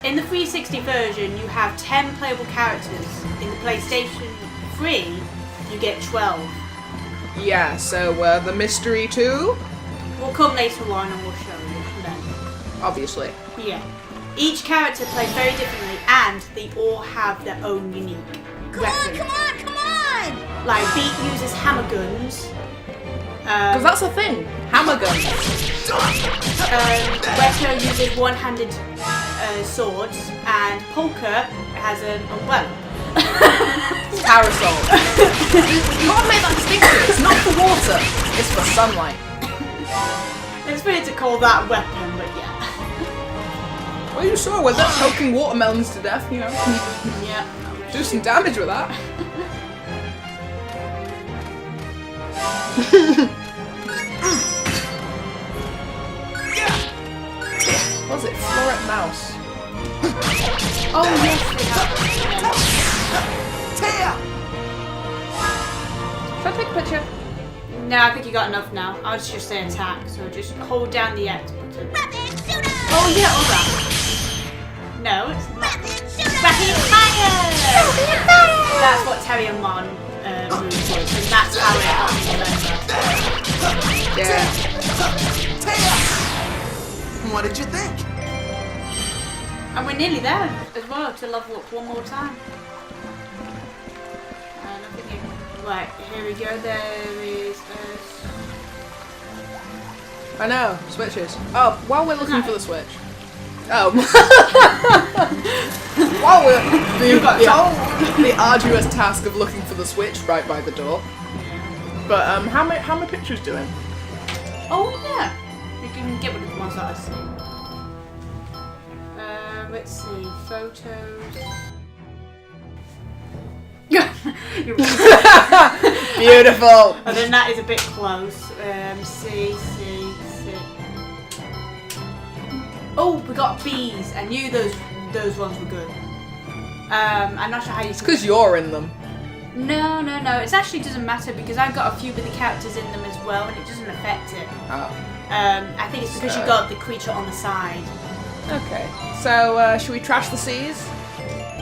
In the 360 version, you have 10 playable characters. In the PlayStation 3, you get 12. Yeah, so the mystery too? We'll come later on and we'll show you then. Obviously. Yeah. Each character plays very differently and they all have their own unique weapon. Come on! Like, Beat uses hammer guns. Because that's a thing. Hammer guns. Weto uses one-handed swords, and Polka has an umbrella. Parasol. You gotta make that distinction. It's not for water. It's for sunlight. It's weird to call that a weapon, but yeah. Well, you saw when they're poking watermelons to death, you know. Yeah. Do some damage with that. What was it? Floret mouse. Oh yes, they have. Should I take a picture? No, I think you got enough now. I was just saying attack, so just hold down the X button. Oh yeah, all that. No, it's not. Rapid fire! That's what Terry and Mon moves was, and that's how it happened. Yeah. What did you think? And we're nearly there as well to level up one more time. Right, here we go. There is I know, switches. Oh, while we're looking for the switch. Oh. While we're doing the arduous task of looking for the switch right by the door. But how many pictures doing? Oh yeah, you can get rid of the ones that I see. Let's see, photos. Beautiful. And then that is a bit close. See. Oh, we got bees. I knew those ones were good. I'm not sure how you. It's because you're in them. No. It actually doesn't matter because I've got a few of the characters in them as well, and it doesn't affect it. Oh. I think it's because you got the creature on the side. Okay. So should we trash the seas?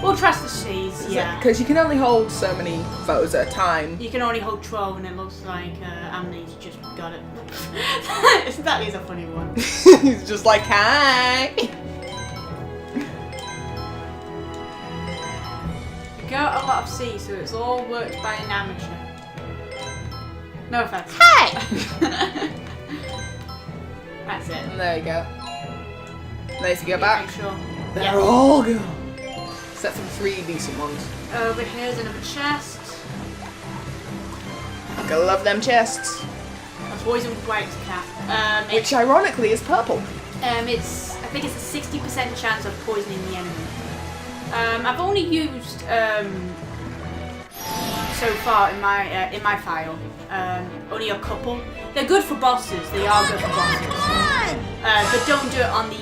We'll trust the seas, yeah. Because you can only hold so many photos at a time. You can only hold 12 and it looks like Amnesia just got it. That is a funny one. He's just like, hi! You got a lot of C, so it's all worked by an amateur. No offense. Hi! That's it. And there you go. Now if you go back, Make sure. they're all gone. Except for 3 decent ones. Over here's another chest. I love them chests. A poison white cat. Which ironically is purple. I think it's a 60% chance of poisoning the enemy. I've only used so far in my file only a couple. They're good for bosses. They are good for bosses. But don't do it on the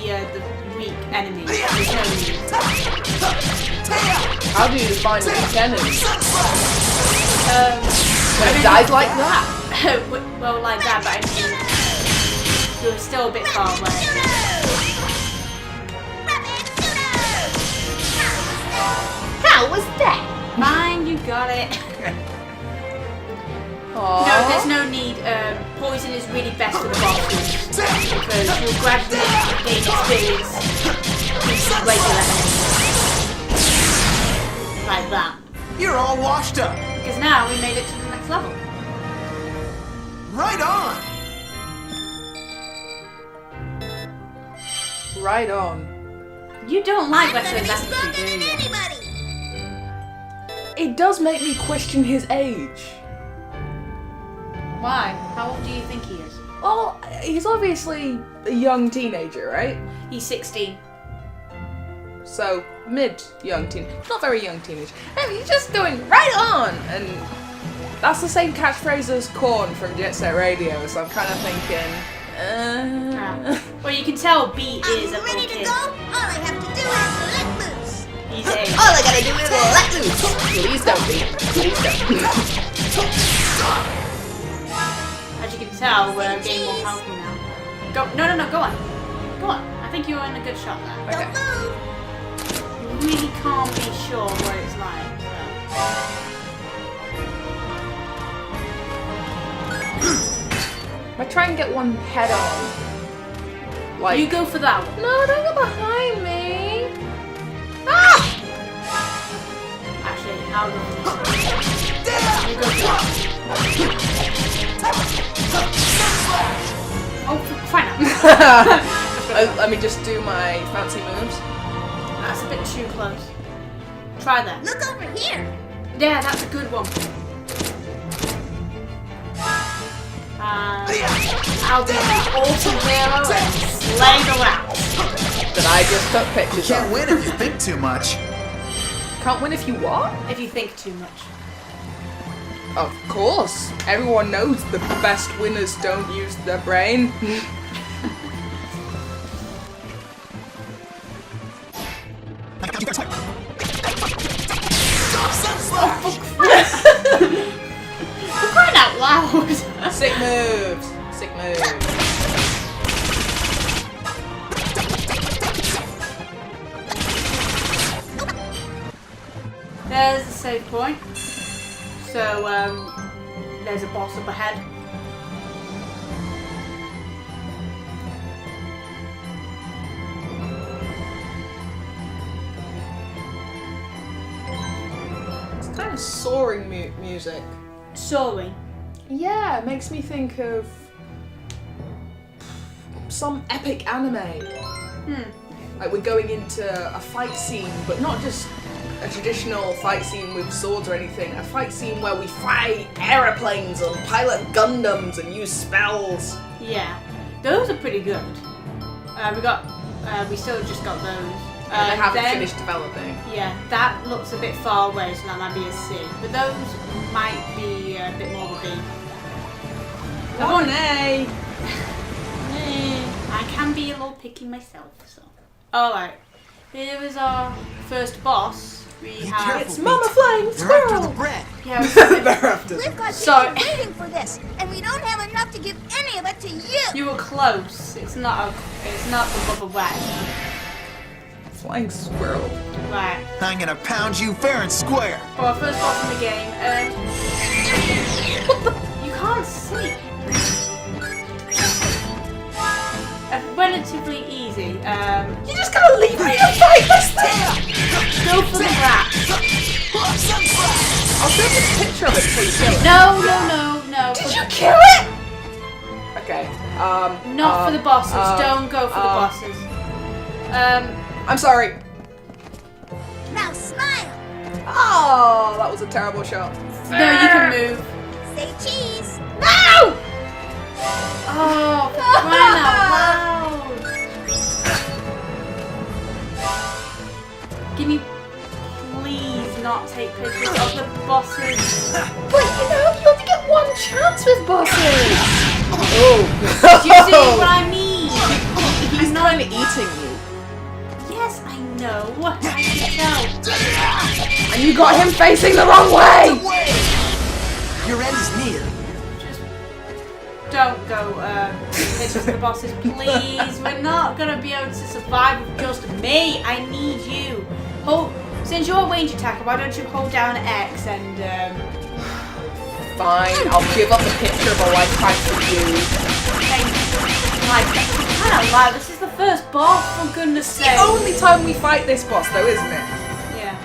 weak enemy. There's no need. How do you define a weak enemy? When it mean, dies like that. well, like that, but I mean, you're still a bit far away. How was that? Fine, you got it. Aww. No, there's no need. Poison is really best for the bosses because you'll gradually gain experience with regular enemies. Like that. You're all washed up. Because now we made it to the next level. Right on. Right on. You don't like Western Lassitude, do you? It does make me question his age. Why? How old do you think he is? Well, he's obviously a young teenager, right? He's 16. So, mid-young teen. Not very young teenager. And he's just going right on! And that's the same catchphrase as Korn from Jet Set Radio, so I'm kind of thinking, Well, you can tell B is a little Ready to kid. go? All I have to do is let loose. He's a... All I gotta do is let loose! Please don't be. Please don't. As you can tell, we're getting more powerful now. Go. No, go on. Go on. I think you're in a good shot there. Okay. Don't move. can't be sure what it's like. If I try and get one head on, So. like You go for that one. no, don't go behind me. Ah! Actually, I'll go for this. You go for that. Oh, for crying out loud. Let me just do my fancy moves. That's a bit too close. Try that. Look over here. Yeah, that's a good one. I'll be the ultimate hero and slay the rats. That I just took You pictures can't of. win if you think too much. Can't win if you what? If you think too much. Of course. Everyone knows the best winners don't use their brain. For crying out loud. Sick moves. Sick moves. There's a save point. So, there's a boss up ahead. It's kind of soaring music. Soaring. Yeah, it makes me think of some epic anime. Like we're going into a fight scene, but not just a traditional fight scene with swords or anything. A fight scene where we fly aeroplanes and pilot Gundams and use spells. Yeah. Those are pretty good. We still just got those. And they haven't then- finished developing. Yeah, that looks a bit far away, so that might be a C. But those might be a bit more of a B. Oh, nay! I can be a little picky myself, so. Alright, here is our first boss. We have. careful. It's Mama Flying They're after Squirrel! the bread. Yeah, They're after We've got Sorry. people waiting for this, and we don't have enough to give any of it to you. you were close. It's not above a wet. Flying Squirrel. Right. I'm gonna pound you fair and square. For our first boss in the game, you can't see. Relatively easy. You just gotta leave me to fight this thing! Go for the rat. I'll take a picture of it before you kill it. No. Did you kill it? Okay. Not for the bosses. Don't go for the bosses. I'm sorry. Now smile. Oh, that was a terrible shot. No, you can move. Say cheese. No! Oh, for crying out loud! Give me, please, not take pictures of the bosses. But you only get one chance with bosses. Oh. Do you see what I mean? He's kind of eating you. Yes, I know. I can tell. And you got him facing the wrong way! Your end is near. Don't go pictures of the bosses, please. We're not gonna be able to survive with just me. I need you. Since you're a range attacker, why don't you hold down X and Fine, I'll give up the picture of a lifetime for you. Wow, this is the first boss, for goodness sake. The only time we fight this boss, though, isn't it? Yeah.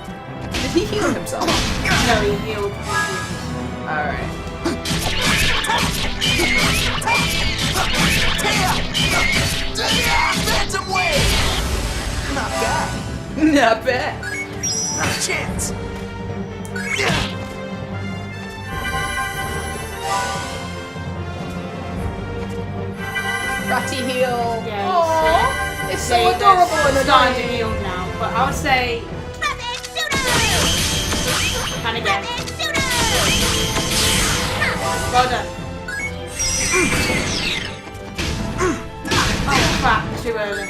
Did he heal himself? No, he healed. Alright. Phantom wave. Not bad. Not bad. Not a chance. Ratty heal. Yeah, you Aww, it's so See, adorable they're and starting to annoying. heal now, but I would say, Rapid shooter. and again. Rapid shooter. Well done. Oh crap, too early.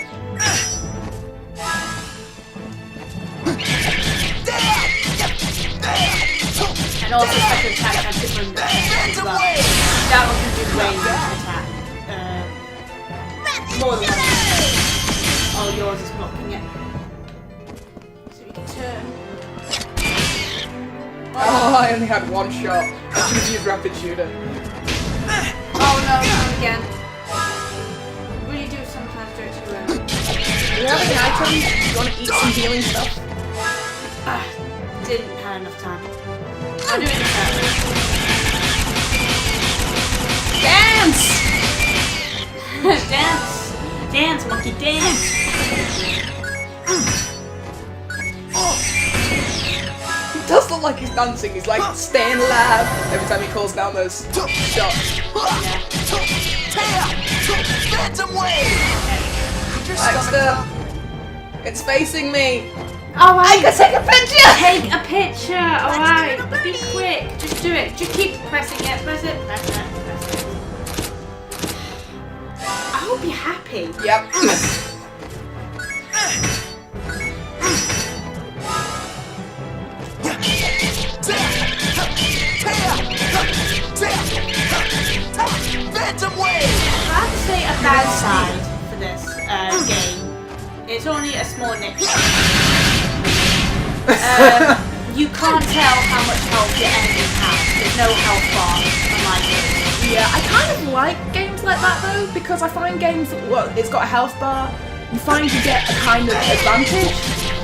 And also special attack has different attacks as well. That one can do range attack. More than one. Oh, yours is blocking it. So you can turn. I only had one shot. I should have used rapid shooter. Oh no, not again. What do you do sometimes, don't you? Do you have any items? Do you want to eat some healing stuff? Didn't have enough time. I'll do it in a sec. Dance! Dance! Dance, monkey, dance! He does look like he's dancing. He's like staying alive every time he calls down those shots. Phantom Wave! Could your stomach Baxter, it's facing me. Oh, I can take a picture! Take a picture! Alright, be quick. Just do it. Just keep pressing it. Press it. Press it. Press it. I hope you're happy. Yep. Phantom Wave! I have to say a bad side for this game. It's only a small niche. You can't tell how much health your enemies have. There's no health bar, unlike it. Yeah, I kind of like games like that though, because I find games that, well, it's got a health bar, you find you get a kind of advantage,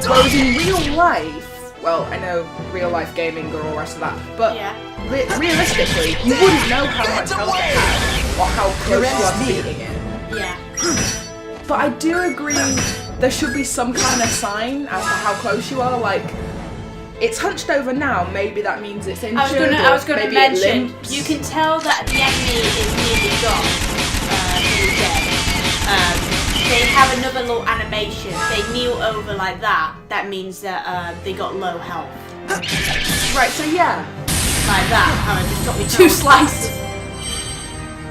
whereas in real life, well, I know real life gaming and all the rest of that, but Yeah. Realistically, you wouldn't know how much health it has, or how close you are to beating it. Yeah. But I do agree there should be some kind of sign as to how close you are, like, it's hunched over now, maybe that means it's injured, I was gonna maybe mention, it limps. you can tell that the enemy is nearly gone. Nearly dead. They have another little animation. They kneel over like that. That means that they got low health. Right, so yeah. Like that. How it just took me 2 slices.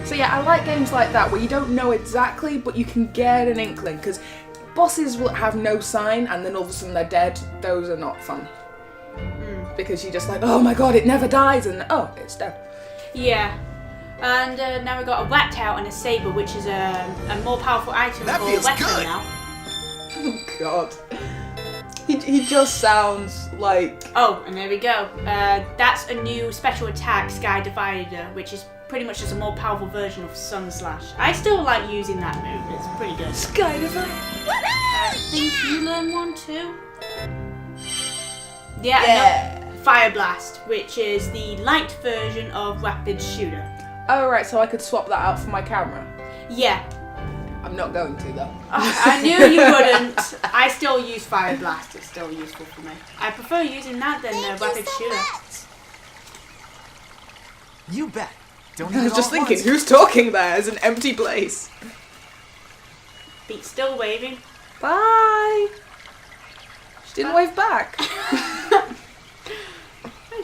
So yeah, I like games like that where you don't know exactly, but you can get an inkling, because bosses will have no sign and then all of a sudden they're dead. Those are not fun. Because you're just like, oh my god, it never dies, and oh, it's dead. Yeah. And now we've got a whack tail and a saber, which is a more powerful item That for feels weapon good. now. Oh god. He just sounds like... Oh, and there we go. That's a new special attack, Sky Divider, which is pretty much just a more powerful version of Sun Slash. I still like using that move. It's pretty good. Sky Divider. I think you learn one too. Yeah. No, Fire Blast, which is the light version of Rapid Shooter. Oh right, so I could swap that out for my camera. Yeah. I'm not going to though. I knew you wouldn't. I still use Fire Blast. It's still useful for me. I prefer using that than Rapid Shooter. You bet. Don't I eat was it just all at thinking, once. who's talking there? It's an empty place. Feet still waving. Bye. She didn't wave back.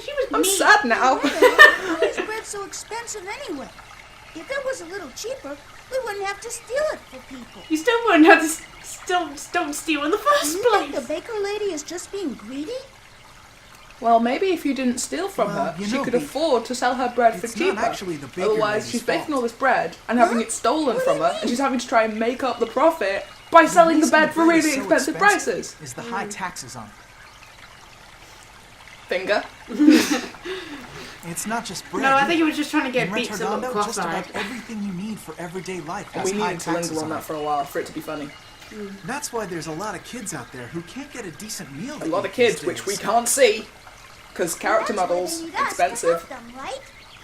She was I'm mean. sad now. Why is bread so expensive anyway? If it was a little cheaper, we wouldn't have to steal it for people. You still wouldn't have to don't steal in the first You think the place. baker lady is just being greedy? Well, maybe if you didn't steal from Well, her, you she know, could Bea, afford to sell her bread for it's cheaper. not actually the baker Otherwise, lady's she's baking fault. all this bread and having it stolen What from do her, you and mean? she's having to try and make up the profit by selling the reason bread for bread is really so expensive prices. Is the high taxes on it. Finger. It's not just bread. No, I either. think he was just trying to get In beats a little Retardondo, just cross-eyed. about everything you need for everyday life And has we high needed to taxes linger on on that it. for a while for it to be funny. That's why there's a lot of kids out there who can't get a decent meal. A to lot eat of kids, these which we days. can't see, because character That's why they models, need us to expensive, help them, right?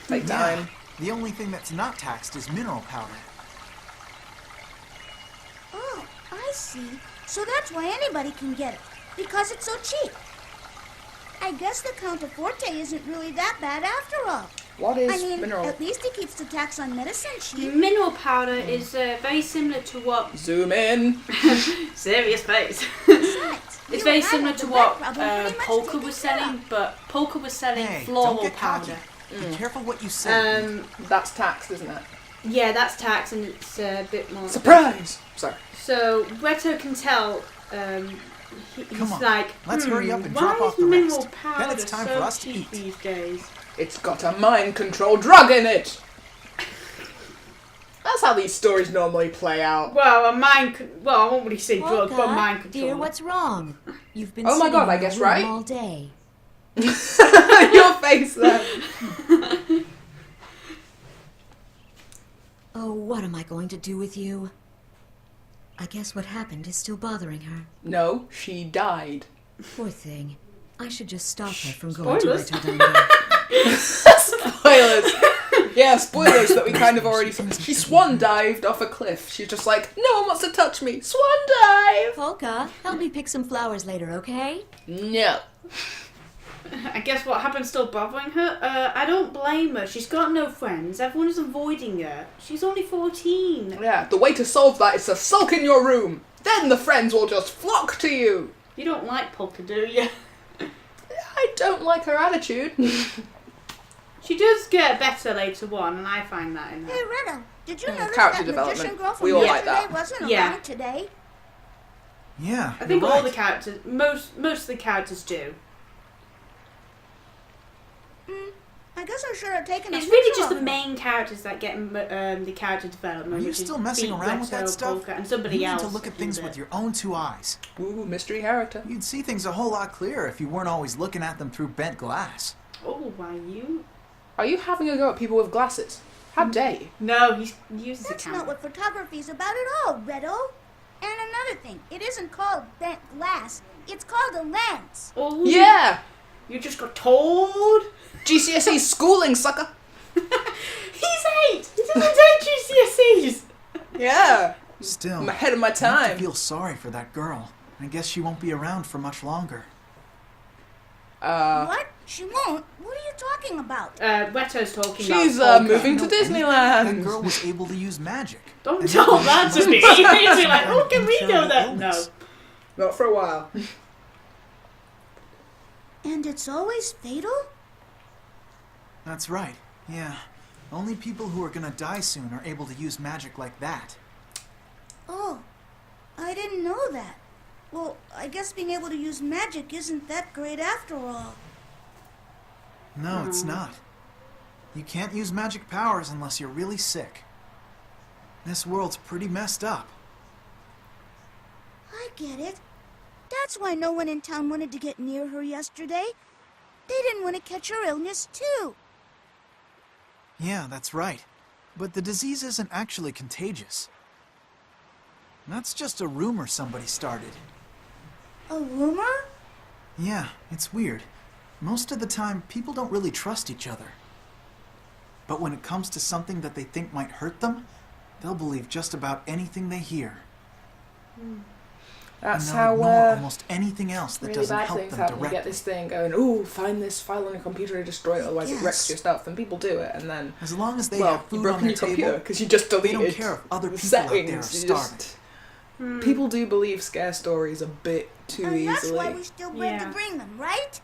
take Yeah. time. The only thing that's not taxed is mineral powder. Oh, I see. So that's why anybody can get it. Because it's so cheap. I guess the Counterforte isn't really that bad after all. What is I mean, mineral? at least it keeps the tax on medicine cheap. Mineral powder is very similar to what Zoom in. serious face. Besides, It's you very and I similar have to the what bread problem pretty much Polka taken was care selling, of. but Polka was selling Hey, floral don't get cocky. powder. Be careful what you say. That's taxed, isn't it? Yeah, that's tax and it's a bit more. Surprise! Sorry. So Reto can tell. He's Come on, like, let's hurry up and why drop is off the mineral rest. powder Then it's time so for us to cheap eat. these days? It's got a mind control drug in it! That's how these stories normally play out. Well, I won't really say drug, but Polka, mind control. dear, what's wrong? You've been Oh my sitting God, I in your guess room right? all day. Your face there. Oh, what am I going to do with you? I guess what happened is still bothering her. No, she died. Poor thing. I should just stop her from going to Spoilers. Redondo. Spoilers. Yeah, spoilers that we kind of already... She swan dived off a cliff. She's just like, no one wants to touch me. Swan dive! Polka, help me pick some flowers later, okay? No. I guess what happened still bothering her? I don't blame her. She's got no friends. Everyone is avoiding her. She's only 14. Yeah, the way to solve that is to sulk in your room. Then the friends will just flock to you. You don't like Polka, do you? I don't like her attitude. She does get better later on, and I find that in her. Hey, Retta, did you notice character that magician development. girl from We all like yesterday that. wasn't Yeah. around today? Yeah, I think you're all right. the characters, most of the characters do. I guess I should have taken a It's picture really just of the her. main characters that get the character development. Are you which is still messing Beat, around with that Retto, stuff? Polka, and somebody You need else. to look at things does with it. your own two eyes. Ooh, mystery character. You'd see things a whole lot clearer if you weren't always looking at them through bent glass. Oh, why you? Are you having a go at people with glasses? How dare you? No, he uses That's a not camera. what photography's about at all, Retto. And another thing, it isn't called bent glass. It's called a lens. Oh, Yeah! You just got told. GCSE schooling, sucker! He's 8. He doesn't take GCSEs. Yeah! Still, I'm ahead of my I have time. to feel sorry for that girl. I guess she won't be around for much longer. What? She won't? What are you talking about? Retto's talking about She's Polka. moving to You know anything? That girl Disneyland. was able to use magic. Don't And tell that that to was me. some You're kind like, oh, of can we know incurable that? No. illness. Not for a while. And it's always fatal? That's right. Yeah. Only people who are gonna die soon are able to use magic like that. Oh, I didn't know that. Well, I guess being able to use magic isn't that great after all. No, it's not. You can't use magic powers unless you're really sick. This world's pretty messed up. I get it. That's why no one in town wanted to get near her yesterday. They didn't want to catch her illness, too. Yeah, that's right. But the disease isn't actually contagious. That's just a rumor somebody started. A rumor? Yeah, it's weird. Most of the time, people don't really trust each other. But when it comes to something that they think might hurt them, they'll believe just about anything they hear. That's and they'll how ignore almost anything else that really doesn't bad help things them happen. You directly. get this thing going, ooh, find this file on your computer and destroy it, otherwise it wrecks Yes. your stuff. And people do it, and then, As long as they well, have you've food on broken their your computer table, because you just they deleted don't care if other the people out there are settings. You starving. just- People do believe scare stories a bit too And that's easily. why we still bred Yeah. to bring them, right?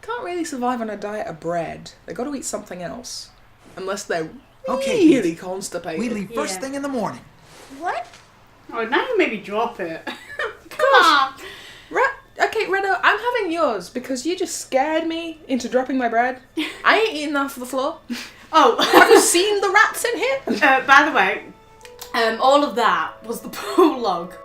Can't really survive on a diet of bread. They got to eat something else, unless they're Okay, really constipated. We leave first Yeah. thing in the morning. What? Oh, now you maybe drop it. Come on. Okay, Redo, I'm having yours because you just scared me into dropping my bread. I ain't eating off the floor. Oh, Have you seen the rats in here? by the way, all of that was the prologue